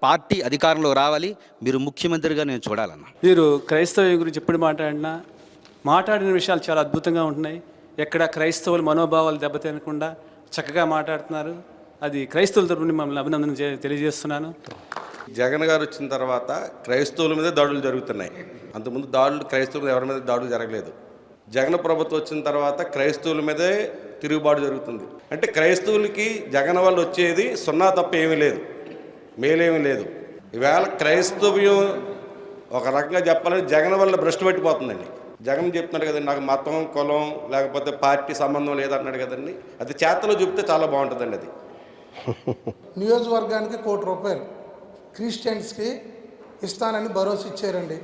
Party అధికారంలో రావాలి, మీరు ముఖ్యమంత్రిగా నేను చూడాలన్న. మీరు క్రైస్తవ గురించి ఎప్పుడు మాట్లాడిన విషయాలు చాలా అద్భుతంగా ఉంటున్నాయి. ఎక్కడ క్రైస్తవుల మనోభావాలు దెబ్బతినకుండా చక్కగా మాట్లాడుతున్నారు. అది క్రైస్తవుల తరపున మమ్మల్ని అభినందన తెలియజేస్తున్నాను. జగన్ గారు వచ్చిన తర్వాత క్రైస్తవుల మీద దాడులు జరుగుతున్నాయి. అంతకుముందు దాడులు క్రైస్తవుల మీద ఎవరి మీద దాడులు జరగలేదు. జగన్ ప్రభుత్వం వచ్చిన తర్వాత క్రైస్తవుల మీదే తిరుగుబాటు జరుగుతుంది. అంటే క్రైస్తవులకి జగన్ వల్ల వచ్చేది సున్నా తప్ప ఏమీ లేదు, మేలేమీ లేదు. ఈవేళ క్రైస్తవ్యం ఒక రకంగా చెప్పాలంటే జగన్ వల్ల భ్రష్టు పట్టిపోతుందండి. జగన్ చెప్తున్నాడు కదండి, నాకు మతం కులం లేకపోతే పార్టీ సంబంధం లేదన్నాడు కదండి. అది చేతలో చెప్తే చాలా బాగుంటుందండి. అది నియోజకవర్గానికి ₹1 క్రిస్టియన్స్కి ఇస్తానని భరోసా ఇచ్చారండి.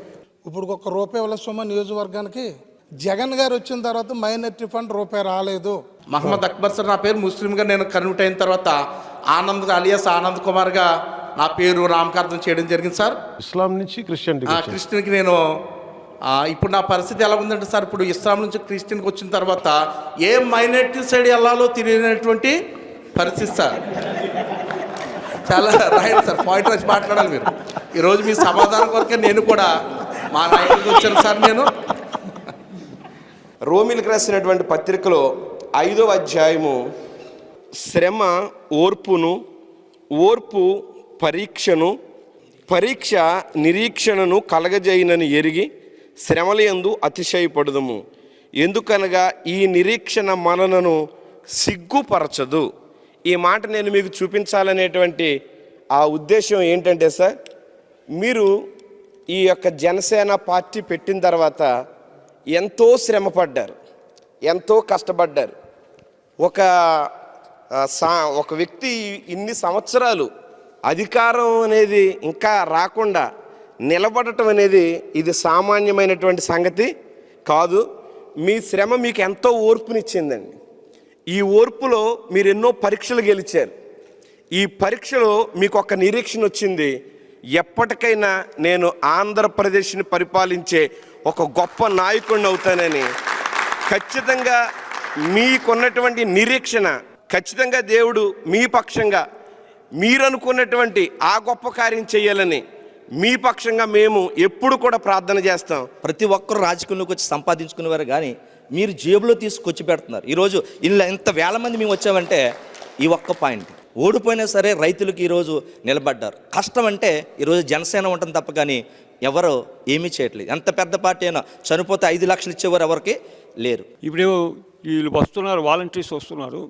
ఇప్పుడు ₹1 వల్ల సొమ్మ నియోజకవర్గానికి జగన్ గారు వచ్చిన తర్వాత మైనారిటీ ఫండ్ ₹1 రాలేదు. మహమ్మద్ అక్బర్ సార్ నా పేరు ముస్లింగా నేను కన్వర్ట్ అయిన తర్వాత ఆనంద్ అలియాస్ ఆనంద్ కుమార్గా నా పేరు నామకరణం చేయడం జరిగింది సార్. ఇస్లాం నుంచి క్రిస్టియన్కి నేను ఇప్పుడు నా పరిస్థితి ఎలా ఉందంటే సార్, ఇప్పుడు ఇస్లాం నుంచి క్రిస్టియన్కి వచ్చిన తర్వాత ఏ మైనారిటీ సైడ్ వెళ్ళాలో తెలియనటువంటి పరిస్థితి సార్. చాలా రైట్ సార్, పాయింట్ వచ్చి మాట్లాడాలి మీరు. ఈరోజు మీ సమాధానం కొరకే నేను కూడా మా నాయకుడికి వచ్చాను సార్. నేను రోమిలకు రాసినటువంటి పత్రికలో 5వ అధ్యాయము శ్రమ ఓర్పును, ఓర్పు పరీక్షను, పరీక్ష నిరీక్షణను కలగజేయనని ఎరిగి శ్రమలయందు అతిశయపడదుము. ఎందుకనగా ఈ నిరీక్షణ మనలను సిగ్గుపరచదు. ఈ మాట నేను మీకు చూపించాలనేటువంటి ఆ ఉద్దేశం ఏంటంటే సార్, మీరు ఈ యొక్క జనసేన పార్టీ పెట్టిన తర్వాత ఎంతో శ్రమపడ్డారు, ఎంతో కష్టపడ్డారు. ఒక వ్యక్తి ఇన్ని సంవత్సరాలు అధికారం అనేది ఇంకా రాకుండా నిలబడటం అనేది ఇది సామాన్యమైనటువంటి సంగతి కాదు. మీ శ్రమ మీకు ఎంతో ఓర్పునిచ్చిందండి. ఈ ఓర్పులో మీరు ఎన్నో పరీక్షలు గెలిచారు. ఈ పరీక్షలో మీకు ఒక నిరీక్షణ వచ్చింది, ఎప్పటికైనా నేను ఆంధ్రప్రదేశ్ని పరిపాలించే ఒక గొప్ప నాయకుడిని అవుతానని. ఖచ్చితంగా మీకున్నటువంటి నిరీక్షణ, ఖచ్చితంగా దేవుడు మీ పక్షంగా మీరనుకున్నటువంటి ఆ గొప్ప కార్యం చేయాలని మీ పక్షంగా మేము ఎప్పుడు కూడా ప్రార్థన చేస్తాం. ప్రతి ఒక్కరు రాజకీయంలోకి వచ్చి సంపాదించుకునేవారు, కానీ మీరు జేబులో తీసుకొచ్చి పెడుతున్నారు. ఈరోజు ఇలా ఇంత వేల మంది మేము వచ్చామంటే ఈ ఒక్క పాయింట్. ఓడిపోయినా సరే రైతులకు ఈరోజు నిలబడ్డారు. కష్టం అంటే ఈరోజు జనసేన ఉంటుంది తప్ప కానీ ఎవరు ఏమీ చేయట్లేదు. ఎంత పెద్ద పార్టీ అయినా చనిపోతే 5 లక్షలు ఇచ్చేవారు ఎవరికి లేరు. ఇప్పుడు వీళ్ళు వస్తున్నారు, వాలంటీర్స్ వస్తున్నారు,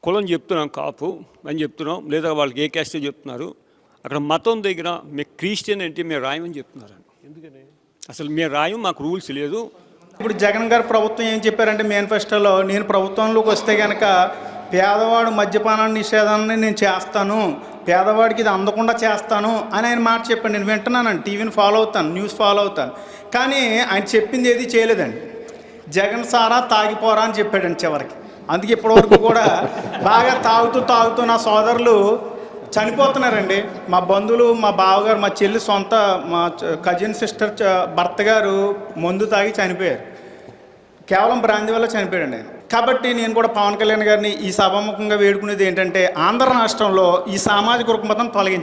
కులం చెప్తున్నాం కాపు అని చెప్తున్నాం, లేదా వాళ్ళకి ఏ క్యాస్టే చెప్తున్నారు. అక్కడ మతం దగ్గర మీరు క్రిస్టియన్ అంటే మీరు రాయమని చెప్తున్నారు. ఎందుకని అసలు మీరు రాయం, మాకు రూల్స్ లేదు. ఇప్పుడు జగన్ గారు ప్రభుత్వం ఏం చెప్పారంటే మేనిఫెస్టోలో, నేను ప్రభుత్వంలోకి వస్తే కనుక పేదవాడు మద్యపానాన్ని నిషేధాన్ని నేను చేస్తాను, పేదవాడికి ఇది అందకుండా చేస్తాను అని ఆయన మాట చెప్పాను. నేను వింటున్నానండి, టీవీని ఫాలో అవుతాను, న్యూస్ ఫాలో అవుతాను, కానీ ఆయన చెప్పింది ఏది చేయలేదండి. జగన్ సారా తాగిపోరా అని చెప్పాడండి చివరికి. అందుకే ఇప్పటివరకు కూడా బాగా తాగుతూ నా సోదరులు చనిపోతున్నారండి. మా బంధువులు, మా బావగారు, మా చెల్లి సొంత మా కజిన్ సిస్టర్ భర్త గారు మందు తాగి చనిపోయారు. కేవలం బ్రాంతి వల్ల చనిపోయాడండి ఆయన. కాబట్టి నేను కూడా పవన్ కళ్యాణ్ గారిని ఈ సభాముఖంగా వేడుకునేది ఏంటంటే, ఆంధ్ర రాష్ట్రంలో ఈ సామాజిక రుగ్మతను తొలగించాలి.